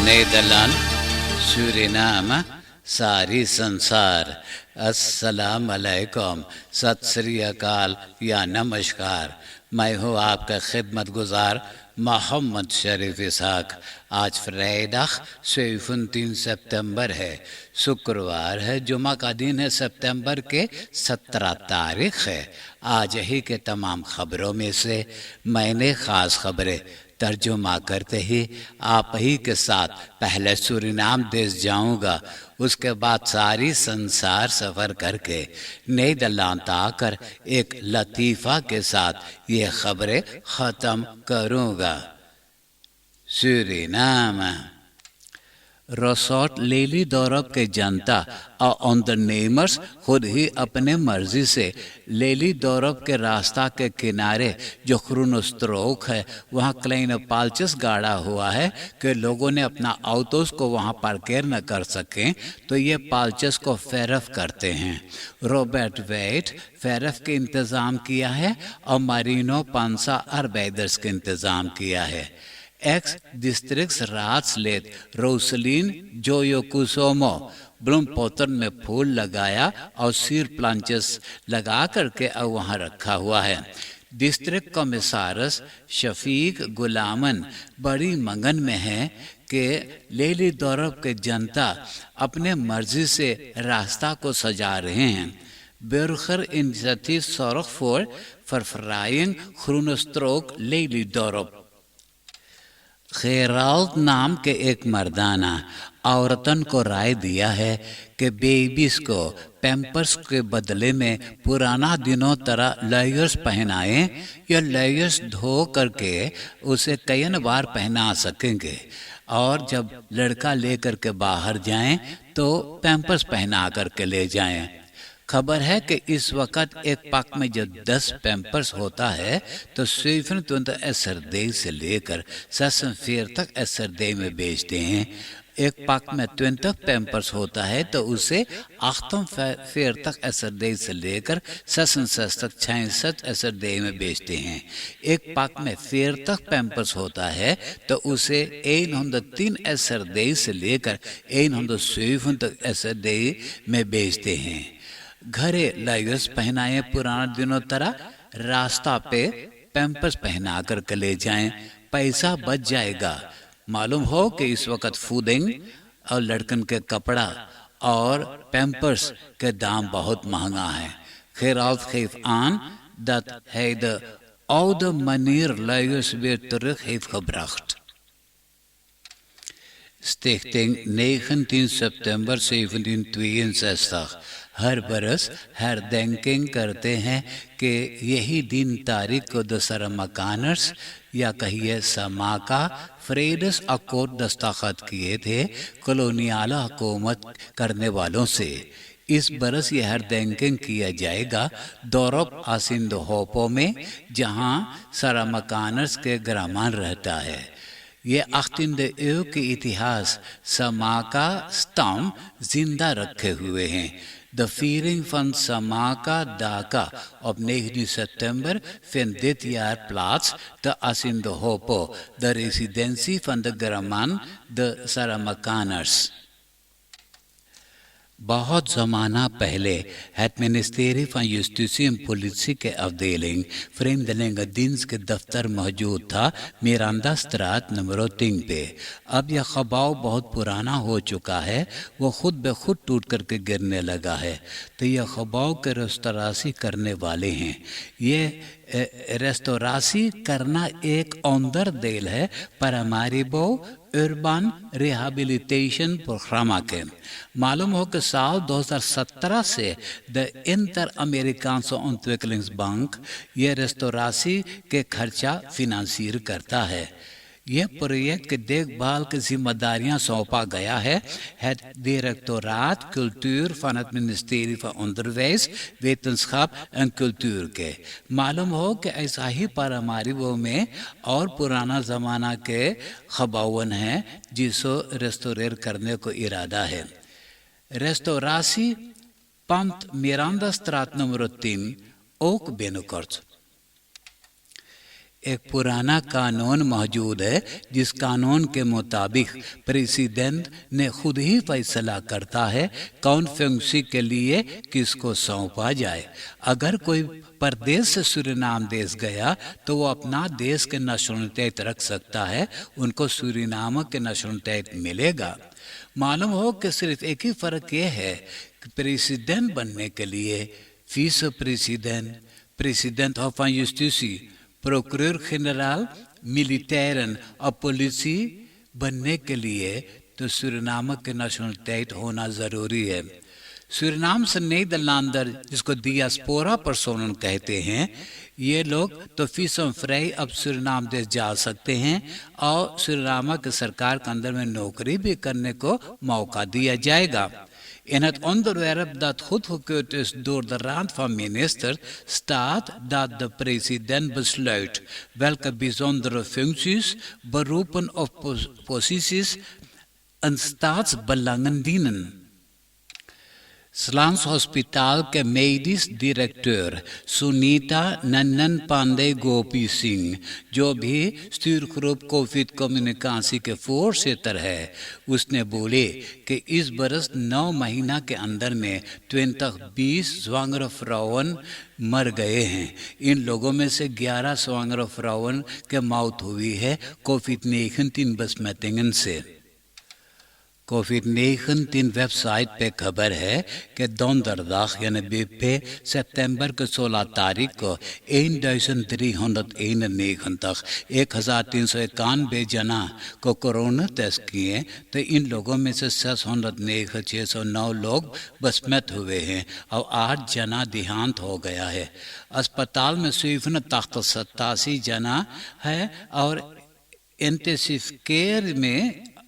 Nederland, Suriname, सारी संसार, अस्सलाम अलैकुम, सत श्री अकाल या नमस्कार। मैं हूँ आपका खिदमत गुजार मोहम्मद शरीफ इसहाक। आज फ्राइडे 17 सितंबर है, शुक्रवार है, जुमा का दिन है, सितंबर के 17 तारीख है। आज ही के तमाम खबरों में से मैंने ख़ास खबरें तर्जुमा करते ही आप ही के साथ पहले सूरीनाम देश जाऊंगा, उसके बाद सारी संसार सफ़र करके नीदरलैंड आकर एक लतीफ़ा के साथ ये खबरें ख़त्म करूंगा। सूरीनाम रिसोर्ट लेली डोरप के जनता और ऑनरनेमर्स खुद ही अपने मर्जी से लेली डोरप के रास्ता के किनारे जो क्रूनोस्ट्रोक है वहाँ क्लेन पाल्चस गाड़ा हुआ है कि लोगों ने अपना ऑटोस को वहाँ पार्केर न कर सकें तो ये पाल्चस को फेरफ करते हैं। रॉबर्ट वेट फेरफ के इंतज़ाम किया है और मारिनो पांसा अरबैदर्स के इंतज़ाम किया है। एक्स डिस्ट्रिक्ट राजलेट रोसलिन जोयोकुसोमो ब्लूमपोटन में फूल लगाया और सिर प्लांचेस लगा करके अब वहाँ रखा हुआ है। डिस्ट्रिक्ट कमिश्नर शफीक गुलामन बड़ी मंगन में है कि लेली डोरप के जनता अपने मर्जी से रास्ता को सजा रहे हैं। Burger Initiative zorgt voor verfraaiing groene strook Lelydorp। खैराल्द नाम के एक मर्दाना औरतन को राय दिया है कि बेबीज को पैम्पर्स के बदले में पुराना दिनों तरह लेयर्स पहनाएं या लेयर्स धो करके उसे कई बार पहना सकेंगे और जब लड़का लेकर के बाहर जाएं तो पैम्पर्स पहना करके ले जाएं। खबर है कि इस वक्त एक पैक में जब 10 पैम्पर्स होता है तो 27 SRD से लेकर 46 SRD में बेचते हैं। एक पैक में 20 पैम्पर्स होता है तो उसे 48 SRD से लेकर 66 SRD में बेचते हैं। एक पैक में 40 पैम्पर्स होता है तो उसे 103 SRD से लेकर 107 SRD में बेचते हैं। घरे लेयर्स पहनाएं पुराना दिनों तरह, रास्ता पे पैम्पर्स पहना कर ले जाएं, पैसा बच जाएगा। मालूम हो कि इस वक्त फूडिंग और लड़कन के कपड़ा और पैम्पर्स के दाम बहुत महंगा है। Gerald geeft aan dat hij de oude manier leiders weer terug heeft gebracht. Stichting 19 september 1762 हर बरस herdenking करते हैं कि यही दिन तारीख को दशहरा मकानर्स या कहिए समाका फ्रेडस अकोर्ड दस्तखत किए थे कॉलोनियल हुकूमत करने वालों से। इस बरस यह herdenking किया जाएगा डोरप आसिंदहोपो में जहां सारा मकानर्स के ग्रामान रहता है। ये 18वीं eeuw के इतिहास समाका स्टम जिंदा रखे हुए हैं। De viering van Samaka Daka op 19 september vindt dit jaar plaats te Asindohopo, de residentie van de Graman, de Saramakaners. बहुत ज़माना पहले het ministerie van Justitie en Politie के afdeling vreemdelingendienst के दफ्तर मौजूद था मिरांडा स्ट्राट नंबर 3 पे। अब यह खबाव बहुत पुराना हो चुका है, वो खुद ब खुद टूट करके गिरने लगा है। तो यह खबाव के रेस्टोरासी करने वाले हैं। ये रेस्टोरासी करना एक औंदर देल है पर हमारी वो अर्बन रिहैबिलिटेशन प्रोग्राम के। मालूम हो कि साल 2017 से द इंटर अमेरिकानse ontwikkelingsbank ये रेस्टोरासी के खर्चा फिनांसियर करता है। यह प्रोजेक्ट की देखभाल की जिम्मेदारियां सौंपा गया है डायरेक्टोraat cultuur van het ministerie van Onderwijs, Wetenschap en Cultuur के। मालूम हो कि ऐसा ही पारामारिबो में और पुराना ज़माना के खबावन हैं जिसको रेस्टोरेट करने को इरादा है। रेस्टोरासी pand Miranda straat nummer 10 ook binnenkort। ایک پرانا قانون موجود ہے جس قانون کے مطابق پریزیڈنٹ نے خود ہی فیصلہ کرتا ہے کون فنکشن کے لیے کس کو سونپا جائے۔ اگر کوئی پردیس سے سورینام دیش گیا تو وہ اپنا دیش کے نیشنلٹی رکھ سکتا ہے، ان کو سورینام کے نیشنلٹی ملے گا۔ معلوم ہو کہ صرف ایک ہی فرق یہ ہے کہ پریزیڈنٹ بننے کے لیے vice president, president of justice, procurator general ملیٹیرن اور پولیسی بننے کے لیے تو سورینام کے نیشنلٹی ہونا ضروری ہے۔ سورینام سے نیدرلینڈر جس کو ڈیاسپورا پرسونن کہتے ہیں، یہ لوگ تو فیسم فری اب سورینام دیش جا سکتے ہیں اور سورینام کے سرکار کے اندر میں نوکری بھی کرنے کو موقع دیا جائے گا۔ In het onderwerp dat goedgekeurd is door de Raad van Ministers staat dat de president besluit welke bijzondere functies, beroepen of posities aan staatsbelangen dienen. سلانس ہسپتال کے میڈیس ڈائریکٹر سنیتا ننن پانڈے گوپی سنگھ، جو بھی ستورگروپ کووڈ کمیونیکاسی کے فورسیتر ہے، اس نے بولے کہ اس برس 9 مہینہ کے اندر میں 20 سوانگر فراؤن مر گئے ہیں۔ ان لوگوں میں سے 11 سوانگر فراؤن کے موت ہوئی ہے کووڈ-19 بسمتنگن سے۔ کووڈ-19 ویب سائٹ پہ خبر ہے کہ donderdag یعنی بپے سپتمبر کے 16 تاریخ کو 1391 جنا کو کورونا ٹیسٹ کیے تو ان لوگوں میں سے 609 لوگ بسمت ہوئے ہیں اور 8 جنا دیہانت ہو گیا ہے۔ اسپتال میں سویفن تخت 87 جنا ہے اور انٹینسیو کیئر میں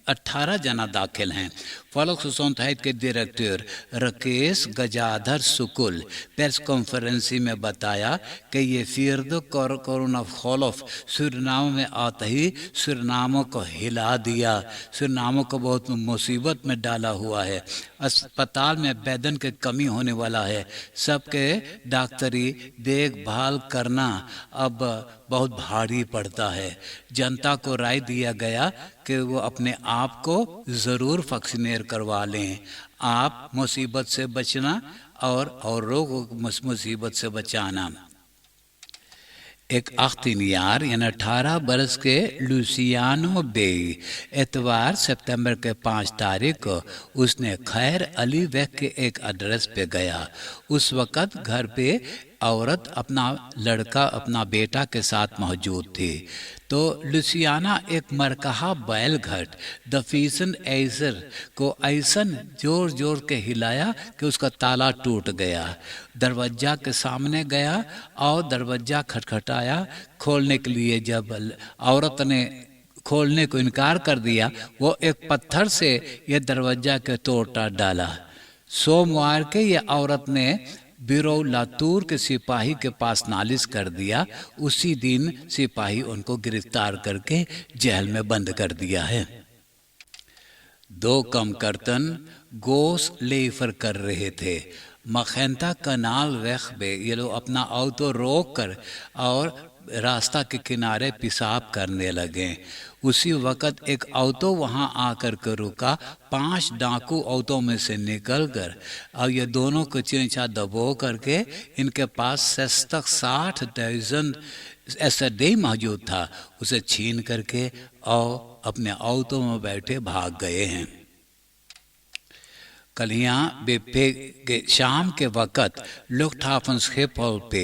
18 جنا داخل ہیں۔ فولک سوسائٹی کے ڈائریکٹر راکیش گجادھر سکل پریس کانفرنس میں بتایا کہ یہ فیرد کورونا خولف سورینام میں آتے ہی سورینام کو ہلا دیا، سورینام کو بہت مصیبت میں ڈالا ہوا ہے۔ اسپتال میں بیڈن کی کمی ہونے والا ہے، سب کے ڈاکٹری دیکھ بھال کرنا اب بہت بھاری پڑتا ہے۔ جنتا کو رائے دیا گیا کہ وہ اپنے آپ کو ضرور ویکسینیٹ کروا لیں۔ آپ مصیبت سے بچنا اور اوروں کو مصیبت سے بچانا۔ ایک اختیار یعنی 18 برس کے لوسیانو بے اتوار سپتمبر کے 5 تاریخ کو اس نے خیر علی ویک کے ایک ایڈریس پہ گیا۔ اس وقت گھر پہ عورت اپنا لڑکا اپنا بیٹا کے ساتھ موجود تھی تو لوسیانا ایک مرکہا بیل گھٹ دفیسن ایزر کو ایسن جوڑ کے ہلایا کہ اس کا تالا ٹوٹ گیا۔ دروازہ کے سامنے گیا اور دروازہ کھٹکھٹایا کھولنے کے لیے، جب عورت نے کھولنے کو انکار کر دیا وہ ایک پتھر سے یہ دروازہ کے توڑ ڈالا۔ سوموار کے یہ عورت نے بیرو لاتور کے سپاہی کے پاس نالش کر دیا۔ اسی دن سپاہی ان کو گرفتار کر کے جیل میں بند کر دیا ہے۔ 2 کم کرتن گوس لیفر کر رہے تھے۔ مخینتا کنال ویخ میں یہ لوگ اپنا آٹو روک کر اور راستہ کے کنارے پیشاب کرنے لگے۔ اسی وقت ایک آٹو وہاں آ کر کے رکا۔ 5 ڈاکو آٹو میں سے نکل کر اور یہ دونوں کو چینچا دبو کر کے ان کے پاس 60,000 ایسڈے موجود تھا، اسے چھین کر کے اور اپنے آٹو میں بیٹھے بھاگ گئے ہیں۔ کلیاں بپے کے شام کے وقت لوکٹھافن سکھیپول پہ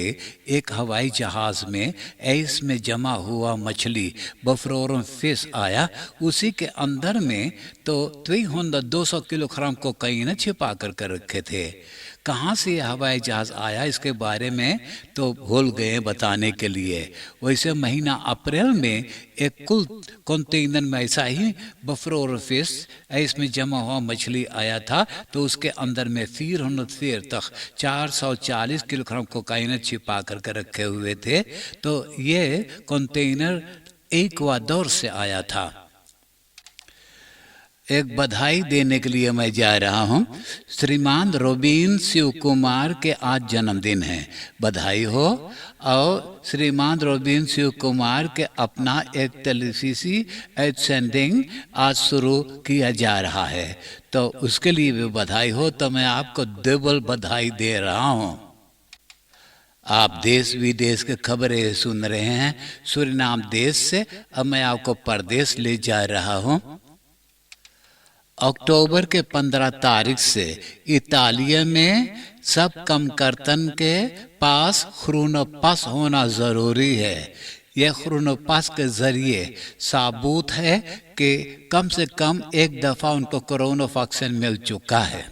ایک ہوائی جہاز میں ایس میں جمع ہوا مچھلی بفرورم فش آیا۔ اسی کے اندر میں تو 200 کلو گرام کوکائن چھپا کر رکھے تھے۔ کہاں سے یہ ہوائی جہاز آیا اس کے بارے میں تو بھول گئے بتانے کے لیے۔ ویسے مہینہ اپریل میں ایک کل کنٹینر میں ایسا ہی بفرور فش ایس میں جمع ہوا مچھلی آیا تھا تو اس کے اندر میں 440 کلو گرام کوکائن چھپا کر رکھے ہوئے تھے۔ تو یہ کنٹینر ایکواڈور سے آیا تھا۔ एक बधाई देने के लिए मैं जा रहा हूं। श्रीमान रोबिन शिव कुमार के आज जन्मदिन है, बधाई हो। और श्रीमान रोबिन शिव कुमार के अपना एक टेलीविज़न एडसेंडिंग आज शुरू किया जा रहा है, तो उसके लिए भी बधाई हो। तो मैं आपको डबल बधाई दे रहा हूं। आप देश विदेश के खबरें सुन रहे हैं सूरीनाम देश से। अब मैं आपको परदेश ले जा रहा हूं। अक्टूबर के 15 तारीख से इतालिया में सब कमकर्तन के पास ख़्रूनोपास होना ज़रूरी है। यह ख़्रूनोपास के ज़रिए साबुत है कि कम से कम एक दफ़ा उनको कोरोना वैक्सीन मिल चुका है।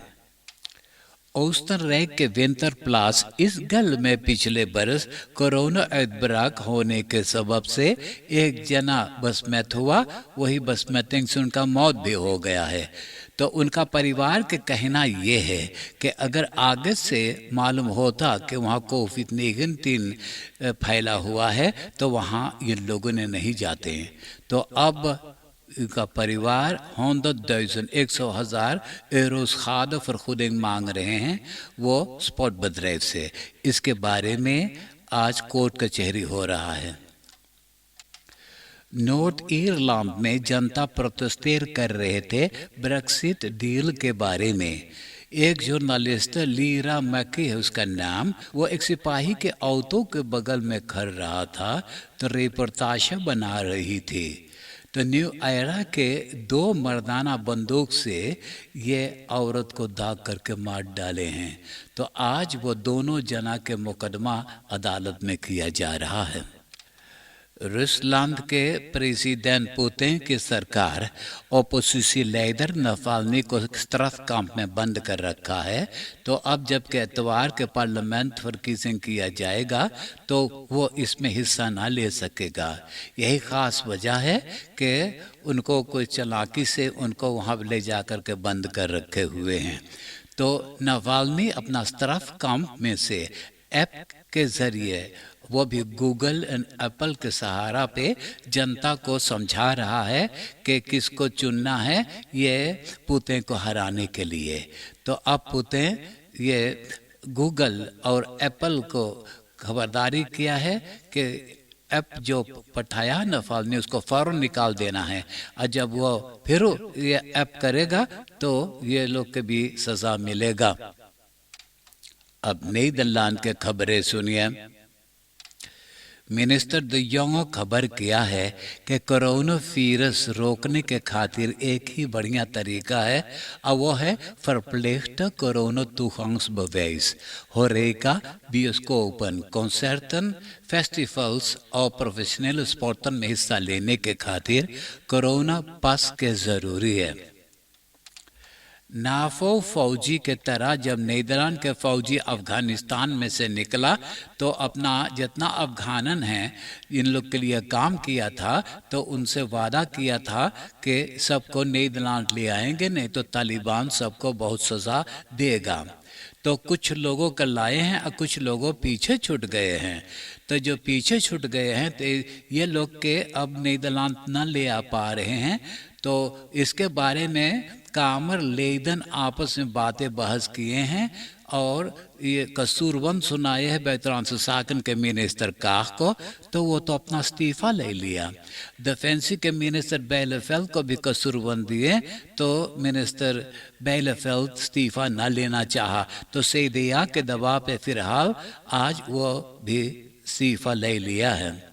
ओस्टररेक के विंटर प्लास इस गल में पिछले बरस कोरोना आउटब्रेक होने के सबब से एक जना बसमत हुआ, वही बसमतिंग से उनका मौत भी हो गया है। तो उनका परिवार के कहना ये है कि अगर आगे से मालूम होता कि वहाँ कोविड-19 फैला हुआ है तो वहाँ ये लोगों ने नहीं जाते। तो अब इनका परिवार 100,000 यूरोस खाद फरखुदिंग मांग रहे हैं, वो स्पॉट बदरेव से। इसके बारे में आज कोर्ट कचहरी हो रहा है। नॉर्थ आयरलैंड में जनता प्रोटेस्टेर कर रहे थे ब्रेक्सिट डील के बारे में। एक जर्नलिस्ट लीरा मैकी है उसका नाम, वो एक सिपाही के ऑटो के बगल में खड़ रहा था तो रिपोर्टाज बना रही थी। तो न्यू आयरा के 2 मर्दाना बंदूक से ये औरत को दाग करके मार डाले हैं। तो आज वो दोनों जना के मुकदमा अदालत में किया जा रहा है। रूसलैंड के प्रेसिडेंट पुतिन की सरकार ओपोजिशन लीडर नावाल्नी को स्ट्राफ कैंप में बंद कर रखा है। तो अब जबकि इतवार के पार्लियामेंट वर्किंग किया जाएगा तो वो इसमें हिस्सा ना ले सकेगा। यही खास वजह है कि उनको कोई चालाकी से उनको वहाँ ले जा कर के बंद कर रखे हुए हैं। तो नावाल्नी अपना स्ट्राफ कैंप में से ऐप के ज़रिए, वो भी गूगल एंड एप्पल के सहारा पे जनता को समझा रहा है कि किसको चुनना है ये पुतिन को हराने के लिए। तो अब पुतिन ये गूगल और एप्पल को खबरदारी किया है कि ऐप जो पठाया नावाल्नी उसको फौरन निकाल देना है, और जब वो फिर ये ऐप करेगा तो ये लोग के भी सज़ा मिलेगा। अब नीदरलैंड के खबरें सुनिए। मिनिस्टर द योंग खबर किया है कि कोरोना वायरस रोकने के खातिर एक ही बढ़िया तरीका है, और वो है verpflichte Corona-Zugangsbeweis। होरेका बियोस्कोपन, कंसर्टन, फेस्टिवल्स और प्रोफेशनल स्पोर्टन में हिस्सा लेने के खातिर कोरोना पास के ज़रूरी है। नाफो फौजी के तरह जब नीदरलैंड के फौजी अफगानिस्तान में से निकला तो अपना जितना अफगानन हैं इन लोग के लिए काम किया था तो उनसे वादा किया था कि सबको नीदरलैंड ले आएंगे, नहीं तो तालिबान सबको बहुत सज़ा देगा। तो कुछ लोगों को लाए हैं और कुछ लोगों पीछे छूट गए हैं। तो जो पीछे छूट गए हैं तो ये लोग के अब नीदरलैंड न ले आ पा रहे हैं। तो इसके बारे में कामर लेदन आपस में बातें बहस किए हैं और ये कसूरवंद सुनाए हैं बैतरान से साकन के मिनिस्टर काख को, तो वो तो अपना इस्तीफा ले लिया। डिफेंस के मिनिस्टर बेलेफेल्ड को भी कसूरवंद दिए तो मिनिस्टर बेलेफेल्ड इस्तीफा न लेना चाहा, तो सीडिया के दबाव पे फिलहाल आज वो भी इस्तीफा ले लिया है।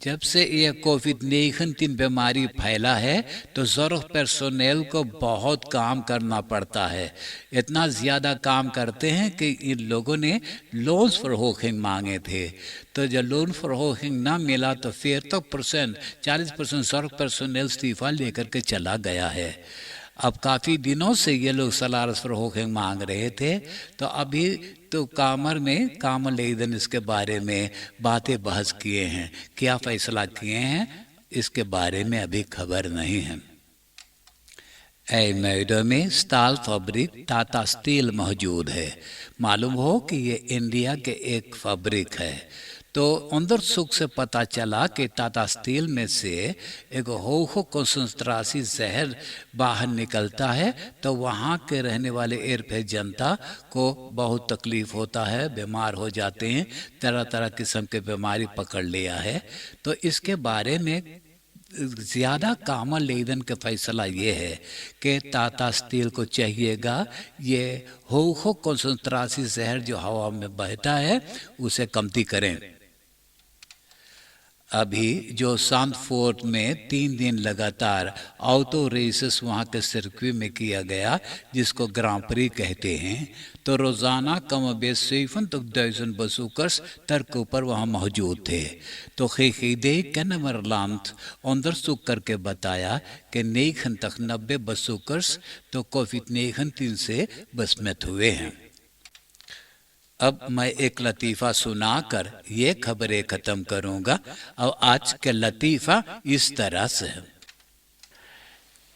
जब से ये कोविड-19 बीमारी फैला है तो ज़रूरत पर्सोनेल को बहुत काम करना पड़ता है। इतना ज़्यादा काम करते हैं कि इन लोगों ने लोन्स फॉर होकिंग मांगे थे, तो जब लोन फॉर होकिंग ना मिला तो फिर तो 40% ज़रूरत पर्सोनेल इस्तीफा लेकर के चला गया है। अब काफ़ी दिनों से ये लोग सलारस फॉर होकिंग मांग रहे थे, तो अभी तो कामर में कामर लेदन इसके बारे में बातें बहस किए हैं। क्या फैसला किए हैं इसके बारे में अभी खबर नहीं है। एल्मेडा में स्टाल फैब्रिक टाटा स्टील मौजूद है। मालूम हो कि ये इंडिया के एक फैब्रिक है। तो अंदर सुख से पता चला कि टाटा स्टील में से एक हो कंसंट्रासी जहर बाहर निकलता है, तो वहाँ के रहने वाले एयरफे जनता को बहुत तकलीफ होता है, बीमार हो जाते हैं, तरह तरह किस्म के बीमारी पकड़ लिया है। तो इसके बारे में ज़्यादा कामन लेदन का फैसला ये है कि टाटा स्टील को चाहिएगा ये हो कंसंट्रासी जहर जो हवा में बहता है उसे कमती करें। अभी जो सांतफोर्ड में 3 दिन लगातार ऑटो रेसेस वहाँ के सर्किट में किया गया, जिसको ग्रां प्री कहते हैं, तो रोज़ाना कम बेश 70,000 bezoekers तर्क ऊपर वहाँ मौजूद थे। तो खीदे कैनमरलांड onderzoek करके बताया कि 90 bezoekers तो कोविड-19 से बसमत हुए हैं। अब मैं एक लतीफ़ा सुनाकर ये खबरें ख़त्म करूँगा और आज के लतीफ़ा इस तरह से है।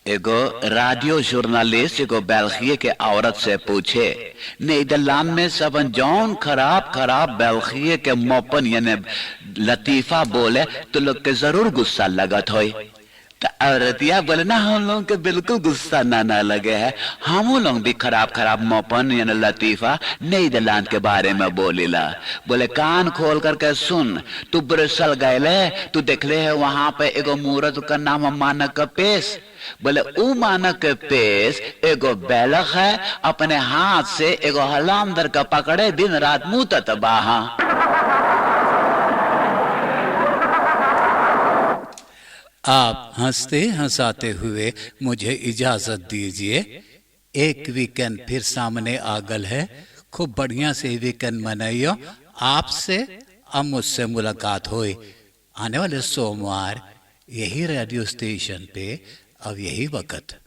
एगो रेडियो जर्नलिस्ट एगो बेल्जियम के औरत से पूछे, नीदरलैंड में सब जौन खराब बेल्जियम के मोपन यानी लतीफ़ा बोले तो लोग के जरूर गुस्सा लगत होई। तो औरतिया बोले ना, हम लोग के बिल्कुल गुस्सा ना लगे है, हम लोग भी खराब मोपन यानी लतीफ़ा नीदरलैंड के बारे में बोलीला। बोले कान खोल करके सुन, तू ब्रसल गए, तू देख ले है वहां पे एगो मूर्त का नाम मानक पेश। बोले ऊ मानक पेश एगो बैलक है, अपने हाथ से एगो हलामदर का पकड़े दिन रात मुतत बाहा। आप हंसते हंसाते हुए मुझे इजाजत दीजिए। एक वीकेंड फिर सामने आगल है, खूब बढ़िया से वीकेंड मनाइयो। आपसे अब मुझसे मुलाकात हुई आने वाले सोमवार यही रेडियो स्टेशन पे, अब यही वक्त।